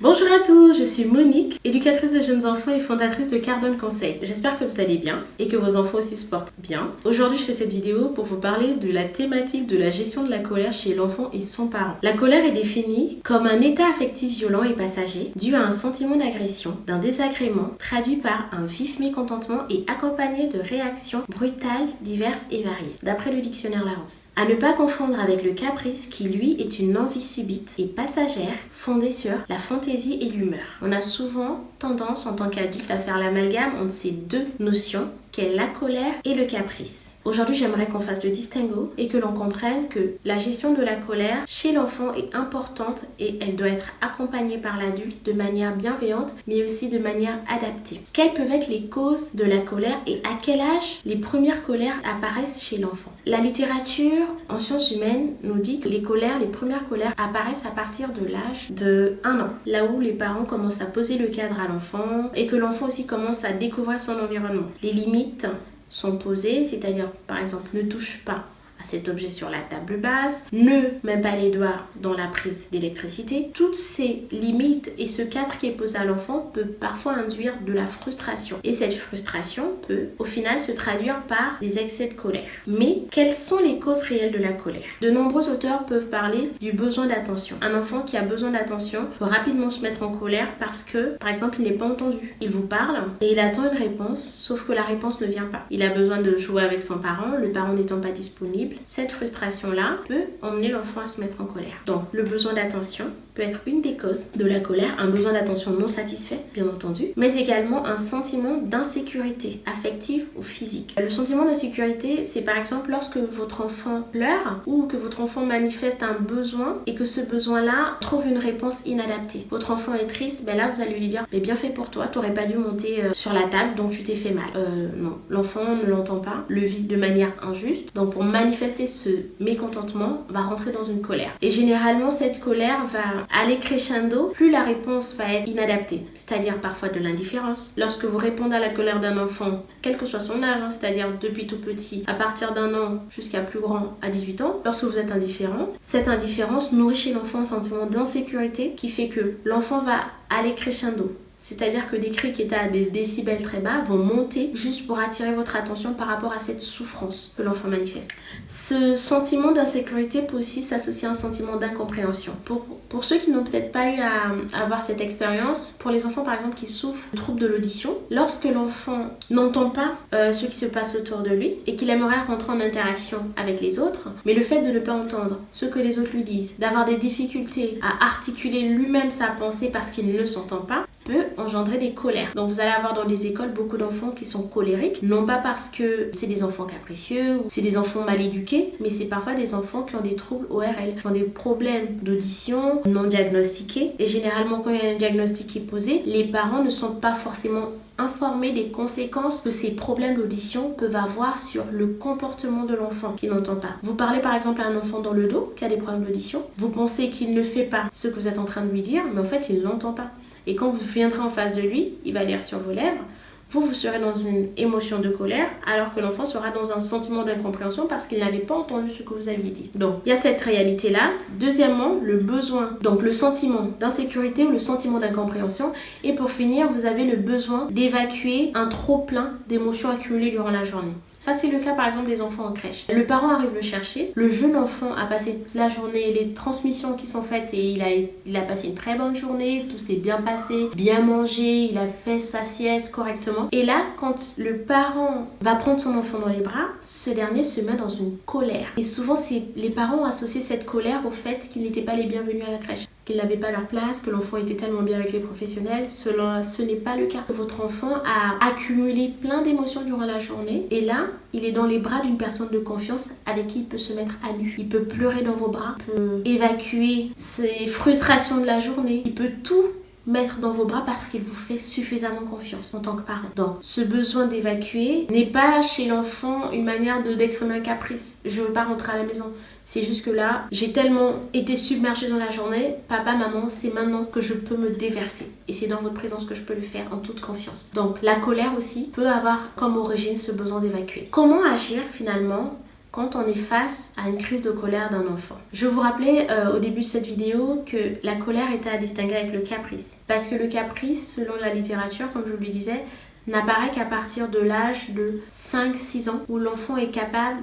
Bonjour à tous, je suis Monique, éducatrice de jeunes enfants et fondatrice de Cardone Conseil. J'espère que vous allez bien et que vos enfants aussi se portent bien. Aujourd'hui, je fais cette vidéo pour vous parler de la thématique de la gestion de la colère chez l'enfant et son parent. La colère est définie comme un état affectif violent et passager dû à un sentiment d'agression, d'un désagrément, traduit par un vif mécontentement et accompagné de réactions brutales, diverses et variées, d'après le dictionnaire Larousse. À ne pas confondre avec le caprice qui, lui, est une envie subite et passagère fondée sur la fantaisie et l'humeur. On a souvent tendance en tant qu'adulte à faire l'amalgame entre ces deux notions qu'est la colère et le caprice. Aujourd'hui, j'aimerais qu'on fasse le distinguo et que l'on comprenne que la gestion de la colère chez l'enfant est importante et elle doit être accompagnée par l'adulte de manière bienveillante mais aussi de manière adaptée. Quelles peuvent être les causes de la colère et à quel âge les premières colères apparaissent chez l'enfant? La littérature en sciences humaines nous dit que les premières colères apparaissent à partir de l'âge de 1 an, là où les parents commencent à poser le cadre à l'enfant et que l'enfant aussi commence à découvrir son environnement. Les limites sont posées, c'est-à-dire par exemple ne touche pas à cet objet sur la table basse, ne mets pas les doigts dans la prise d'électricité. Toutes ces limites et ce cadre qui est posé à l'enfant peut parfois induire de la frustration. Et cette frustration peut au final se traduire par des excès de colère. Mais quelles sont les causes réelles de la colère? De nombreux auteurs peuvent parler du besoin d'attention. Un enfant qui a besoin d'attention peut rapidement se mettre en colère parce que, par exemple, il n'est pas entendu. Il vous parle et il attend une réponse, sauf que la réponse ne vient pas. Il a besoin de jouer avec son parent, le parent n'étant pas disponible. Cette frustration-là peut emmener l'enfant à se mettre en colère. Donc, le besoin d'attention peut être une des causes de la colère, un besoin d'attention non satisfait, bien entendu, mais également un sentiment d'insécurité affective ou physique. Le sentiment d'insécurité, c'est par exemple lorsque votre enfant pleure ou que votre enfant manifeste un besoin et que ce besoin-là trouve une réponse inadaptée. Votre enfant est triste, là vous allez lui dire bien fait pour toi, t'aurais pas dû monter sur la table donc tu t'es fait mal. Non, l'enfant ne l'entend pas, le vit de manière injuste. Donc pour manifester ce mécontentement, va rentrer dans une colère. Et généralement cette colère va aller crescendo, plus la réponse va être inadaptée, c'est-à-dire parfois de l'indifférence. Lorsque vous répondez à la colère d'un enfant, quel que soit son âge, c'est-à-dire depuis tout petit, à partir d'1 an jusqu'à plus grand, à 18 ans, lorsque vous êtes indifférent, cette indifférence nourrit chez l'enfant un sentiment d'insécurité qui fait que l'enfant va aller crescendo. C'est-à-dire que des cris qui étaient à des décibels très bas vont monter juste pour attirer votre attention par rapport à cette souffrance que l'enfant manifeste. Ce sentiment d'insécurité peut aussi s'associer à un sentiment d'incompréhension. Pour ceux qui n'ont peut-être pas eu à avoir cette expérience, pour les enfants par exemple qui souffrent de troubles de l'audition, lorsque l'enfant n'entend pas ce qui se passe autour de lui et qu'il aimerait rentrer en interaction avec les autres, mais le fait de ne pas entendre ce que les autres lui disent, d'avoir des difficultés à articuler lui-même sa pensée parce qu'il ne s'entend pas, peut engendrer des colères. Donc vous allez avoir dans les écoles beaucoup d'enfants qui sont colériques, non pas parce que c'est des enfants capricieux ou c'est des enfants mal éduqués, mais c'est parfois des enfants qui ont des troubles ORL, qui ont des problèmes d'audition non diagnostiqués. Et généralement quand il y a un diagnostic qui est posé, les parents ne sont pas forcément informés des conséquences que ces problèmes d'audition peuvent avoir sur le comportement de l'enfant qui n'entend pas. Vous parlez par exemple à un enfant dans le dos qui a des problèmes d'audition, vous pensez qu'il ne fait pas ce que vous êtes en train de lui dire, mais en fait il ne l'entend pas. Et quand vous viendrez en face de lui, il va lire sur vos lèvres, vous serez dans une émotion de colère, alors que l'enfant sera dans un sentiment d'incompréhension parce qu'il n'avait pas entendu ce que vous aviez dit. Donc, il y a cette réalité-là. Deuxièmement, le besoin, donc le sentiment d'insécurité ou le sentiment d'incompréhension. Et pour finir, vous avez le besoin d'évacuer un trop-plein d'émotions accumulées durant la journée. Ça, c'est le cas par exemple des enfants en crèche. Le parent arrive le chercher, le jeune enfant a passé la journée, les transmissions qui sont faites, et il a passé une très bonne journée, tout s'est bien passé, bien mangé, il a fait sa sieste correctement. Et là, quand le parent va prendre son enfant dans les bras, ce dernier se met dans une colère. Et souvent, les parents ont associé cette colère au fait qu'ils n'étaient pas les bienvenus à la crèche, qu'ils n'avaient pas leur place, que l'enfant était tellement bien avec les professionnels. Ce n'est pas le cas. Votre enfant a accumulé plein d'émotions durant la journée et là, il est dans les bras d'une personne de confiance avec qui il peut se mettre à nu. Il peut pleurer dans vos bras, il peut évacuer ses frustrations de la journée, il peut tout mettre dans vos bras parce qu'il vous fait suffisamment confiance en tant que parent. Donc, ce besoin d'évacuer n'est pas chez l'enfant une manière d'exprimer un caprice. Je veux pas rentrer à la maison. C'est juste que là, j'ai tellement été submergée dans la journée, papa, maman, c'est maintenant que je peux me déverser. Et c'est dans votre présence que je peux le faire en toute confiance. Donc, la colère aussi peut avoir comme origine ce besoin d'évacuer. Comment agir finalement quand on est face à une crise de colère d'un enfant. Je vous rappelais au début de cette vidéo que la colère était à distinguer avec le caprice. Parce que le caprice, selon la littérature, comme je vous le disais, n'apparaît qu'à partir de l'âge de 5-6 ans où l'enfant est capable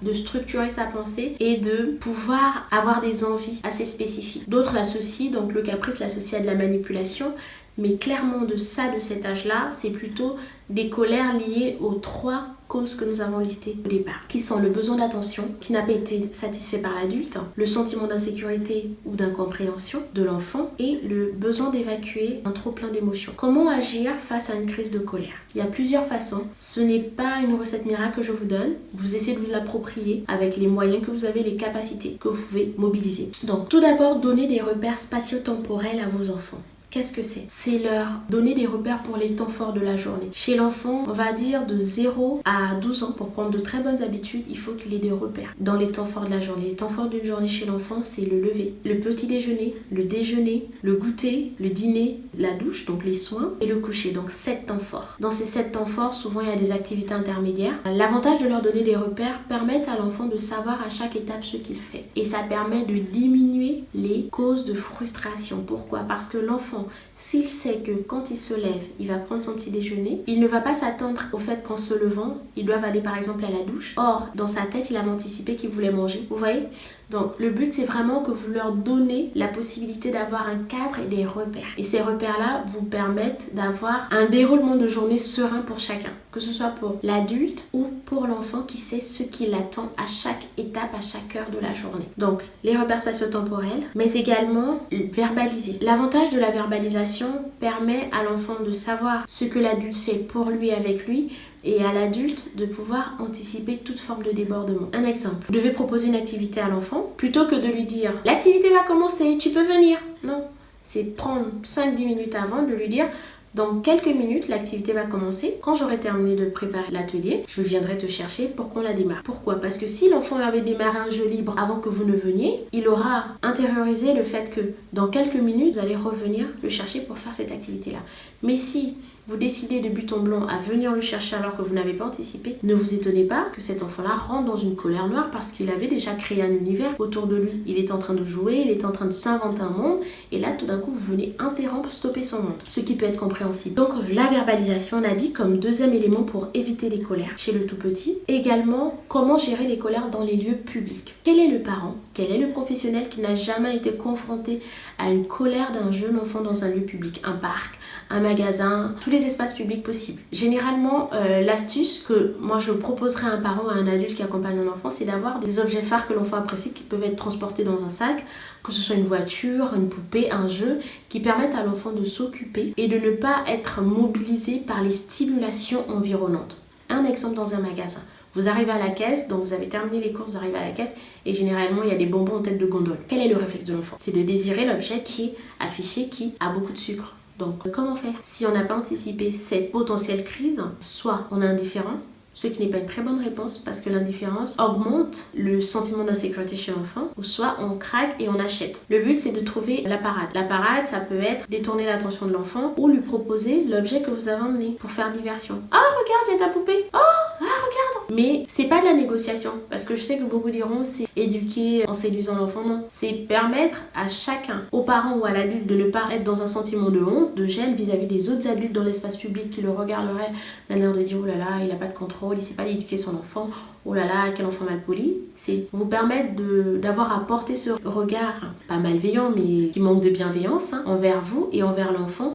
de structurer sa pensée et de pouvoir avoir des envies assez spécifiques. D'autres l'associent, donc le caprice l'associe à de la manipulation, mais clairement de cet âge-là, c'est plutôt des colères liées aux 3 causes que nous avons listées au départ, qui sont le besoin d'attention qui n'a pas été satisfait par l'adulte, le sentiment d'insécurité ou d'incompréhension de l'enfant et le besoin d'évacuer un trop plein d'émotions. Comment agir face à une crise de colère? Il y a plusieurs façons. Ce n'est pas une recette miracle que je vous donne. Vous essayez de vous l'approprier avec les moyens que vous avez, les capacités que vous pouvez mobiliser. Donc tout d'abord, donnez des repères spatio-temporels à vos enfants. Qu'est-ce que c'est? C'est leur donner des repères pour les temps forts de la journée. Chez l'enfant, on va dire de 0 à 12 ans, pour prendre de très bonnes habitudes, il faut qu'il ait des repères dans les temps forts de la journée. Les temps forts d'une journée chez l'enfant, c'est le lever, le petit déjeuner, le goûter, le dîner, la douche, donc les soins, et le coucher. Donc 7 temps forts. Dans ces 7 temps forts, souvent il y a des activités intermédiaires. L'avantage de leur donner des repères permet à l'enfant de savoir à chaque étape ce qu'il fait. Et ça permet de diminuer les causes de frustration. Pourquoi? Parce que l'enfant, s'il sait que quand il se lève, il va prendre son petit déjeuner, il ne va pas s'attendre au fait qu'en se levant, ils doivent aller par exemple à la douche. Or, dans sa tête, il avait anticipé qu'il voulait manger. Vous voyez? Donc, le but, c'est vraiment que vous leur donnez la possibilité d'avoir un cadre et des repères. Et ces repères-là vous permettent d'avoir un déroulement de journée serein pour chacun. Que ce soit pour l'adulte ou pour l'enfant qui sait ce qui l'attend à chaque étape, à chaque heure de la journée. Donc, les repères spatio-temporels, mais également verbaliser. L'avantage de la verbalisation permet à l'enfant de savoir ce que l'adulte fait pour lui, avec lui, et à l'adulte de pouvoir anticiper toute forme de débordement. Un exemple, vous devez proposer une activité à l'enfant, plutôt que de lui dire « l'activité va commencer, tu peux venir ». Non, c'est prendre 5-10 minutes avant de lui dire « dans quelques minutes, l'activité va commencer. Quand j'aurai terminé de préparer l'atelier, je viendrai te chercher pour qu'on la démarre ». Pourquoi? Parce que si l'enfant avait démarré un jeu libre avant que vous ne veniez, il aura intériorisé le fait que dans quelques minutes, vous allez revenir le chercher pour faire cette activité-là. Mais si vous décidez de but en blanc à venir le chercher alors que vous n'avez pas anticipé, ne vous étonnez pas que cet enfant-là rentre dans une colère noire parce qu'il avait déjà créé un univers autour de lui. Il est en train de jouer, il est en train de s'inventer un monde et là tout d'un coup vous venez interrompre, stopper son monde, ce qui peut être compréhensible. Donc la verbalisation, on a dit comme deuxième élément pour éviter les colères chez le tout petit. Également, comment gérer les colères dans les lieux publics. Quel est le parent, quel est le professionnel qui n'a jamais été confronté à une colère d'un jeune enfant dans un lieu public, un parc, un magasin, tous les espaces publics possibles. Généralement, l'astuce que moi je proposerais à un parent ou à un adulte qui accompagne un enfant, c'est d'avoir des objets phares que l'enfant apprécie qui peuvent être transportés dans un sac, que ce soit une voiture, une poupée, un jeu, qui permettent à l'enfant de s'occuper et de ne pas être mobilisé par les stimulations environnantes. Un exemple dans un magasin. Vous arrivez à la caisse, donc vous avez terminé les courses, vous arrivez à la caisse et généralement il y a des bonbons en tête de gondole. Quel est le réflexe de l'enfant? C'est de désirer l'objet qui est affiché, qui a beaucoup de sucre. Donc, comment faire? Si on n'a pas anticipé cette potentielle crise, soit on est indifférent, ce qui n'est pas une très bonne réponse parce que l'indifférence augmente le sentiment d'insécurité chez l'enfant, ou soit on craque et on achète. Le but, c'est de trouver la parade. La parade, ça peut être détourner l'attention de l'enfant ou lui proposer l'objet que vous avez emmené pour faire diversion. « Ah, regarde, il y a ta poupée! Oh, ah, regarde !» Mais c'est pas de la négociation, parce que je sais que beaucoup diront c'est éduquer en séduisant l'enfant. Non, c'est permettre à chacun, au parent ou à l'adulte, de ne pas être dans un sentiment de honte, de gêne vis-à-vis des autres adultes dans l'espace public qui le regarderaient d'un air de dire « oh là là, il n'a pas de contrôle, il ne sait pas éduquer son enfant, oh là là, quel enfant mal poli ». C'est vous permettre d'avoir à porter ce regard, pas malveillant, mais qui manque de bienveillance envers vous et envers l'enfant.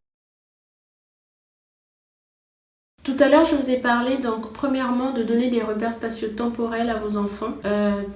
Tout à l'heure, je vous ai parlé, donc, premièrement, de donner des repères spatio-temporels à vos enfants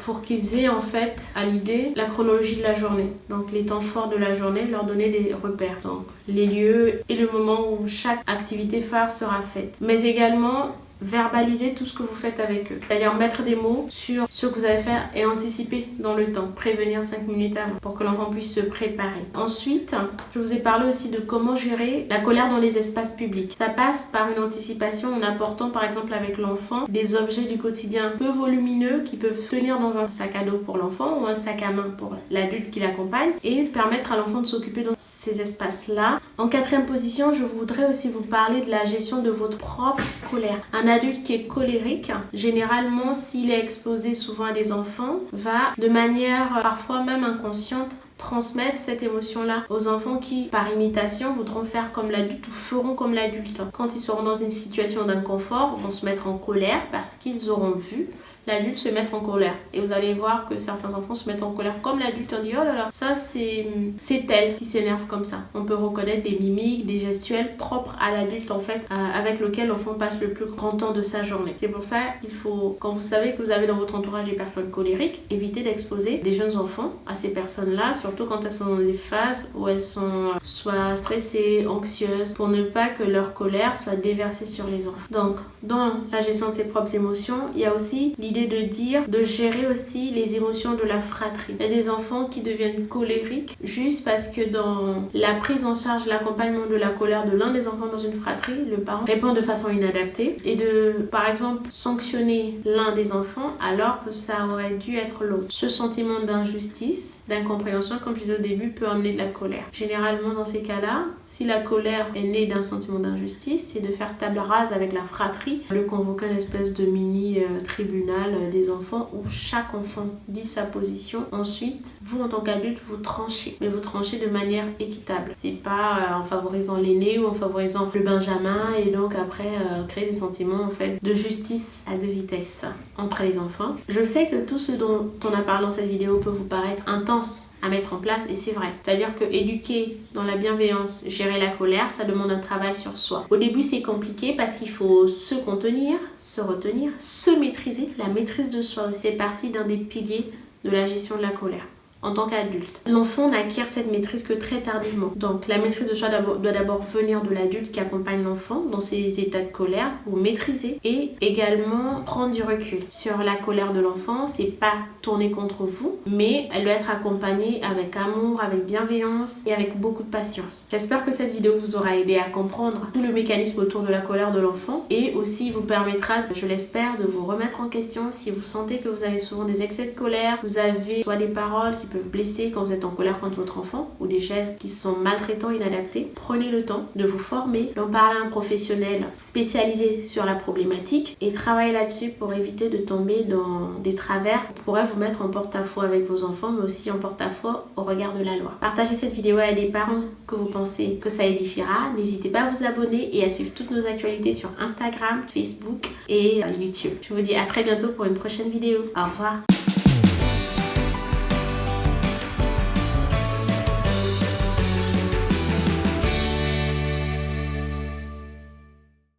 pour qu'ils aient, en fait, à l'idée, la chronologie de la journée. Donc, les temps forts de la journée, leur donner des repères. Donc, les lieux et le moment où chaque activité phare sera faite. Mais également, verbaliser tout ce que vous faites avec eux. C'est-à-dire mettre des mots sur ce que vous allez faire et anticiper dans le temps. Prévenir 5 minutes avant pour que l'enfant puisse se préparer. Ensuite, je vous ai parlé aussi de comment gérer la colère dans les espaces publics. Ça passe par une anticipation en apportant par exemple avec l'enfant des objets du quotidien peu volumineux qui peuvent tenir dans un sac à dos pour l'enfant ou un sac à main pour l'adulte qui l'accompagne et permettre à l'enfant de s'occuper dans ces espaces-là. En quatrième position, je voudrais aussi vous parler de la gestion de votre propre colère. Un adulte qui est colérique, généralement s'il est exposé souvent à des enfants, va de manière parfois même inconsciente transmettre cette émotion-là aux enfants qui, par imitation, voudront faire comme l'adulte ou feront comme l'adulte. Quand ils seront dans une situation d'inconfort, vont se mettre en colère parce qu'ils auront vu l'adulte se mettre en colère. Et vous allez voir que certains enfants se mettent en colère comme l'adulte. On dit oh là là, ça c'est elle qui s'énerve comme ça. On peut reconnaître des mimiques, des gestuels propres à l'adulte en fait, avec lequel l'enfant passe le plus grand temps de sa journée. C'est pour ça qu'il faut, quand vous savez que vous avez dans votre entourage des personnes colériques, éviter d'exposer des jeunes enfants à ces personnes-là, surtout quand elles sont dans des phases où elles sont soit stressées, anxieuses, pour ne pas que leur colère soit déversée sur les enfants. Donc, dans la gestion de ses propres émotions, il y a aussi l'idée de gérer aussi les émotions de la fratrie. Il y a des enfants qui deviennent colériques juste parce que dans la prise en charge, l'accompagnement de la colère de l'un des enfants dans une fratrie, le parent répond de façon inadaptée et de, par exemple, sanctionner l'un des enfants alors que ça aurait dû être l'autre. Ce sentiment d'injustice, d'incompréhension, comme je disais au début, peut amener de la colère. Généralement, dans ces cas-là, si la colère est née d'un sentiment d'injustice, c'est de faire table rase avec la fratrie, le convoquer une espèce de mini-tribunal des enfants où chaque enfant dit sa position. Ensuite, vous en tant qu'adulte, vous tranchez, mais vous tranchez de manière équitable. C'est pas en favorisant l'aîné ou en favorisant le benjamin et donc après créer des sentiments en fait de justice à deux vitesses entre les enfants. Je sais que tout ce dont on a parlé dans cette vidéo peut vous paraître intense à mettre en place et c'est vrai. C'est-à-dire que éduquer dans la bienveillance, gérer la colère, ça demande un travail sur soi. Au début, c'est compliqué parce qu'il faut se contenir, se retenir, se maîtriser. La maîtrise de soi aussi fait partie d'un des piliers de la gestion de la colère. En tant qu'adulte, l'enfant n'acquiert cette maîtrise que très tardivement. Donc la maîtrise de soi doit d'abord venir de l'adulte qui accompagne l'enfant dans ses états de colère, ou maîtriser, et également prendre du recul sur la colère de l'enfant. C'est pas tourner contre vous, mais elle doit être accompagnée avec amour, avec bienveillance et avec beaucoup de patience. J'espère que cette vidéo vous aura aidé à comprendre tout le mécanisme autour de la colère de l'enfant et aussi vous permettra, je l'espère, de vous remettre en question si vous sentez que vous avez souvent des excès de colère, vous avez soit des paroles qui peuvent blesser quand vous êtes en colère contre votre enfant ou des gestes qui sont maltraitants, inadaptés. Prenez le temps de vous former, d'en parler à un professionnel spécialisé sur la problématique et travaillez là-dessus pour éviter de tomber dans des travers qui pourraient vous mettre en porte-à-faux avec vos enfants mais aussi en porte-à-faux au regard de la loi. Partagez cette vidéo à des parents que vous pensez que ça édifiera. N'hésitez pas à vous abonner et à suivre toutes nos actualités sur Instagram, Facebook et YouTube. Je vous dis à très bientôt pour une prochaine vidéo. Au revoir.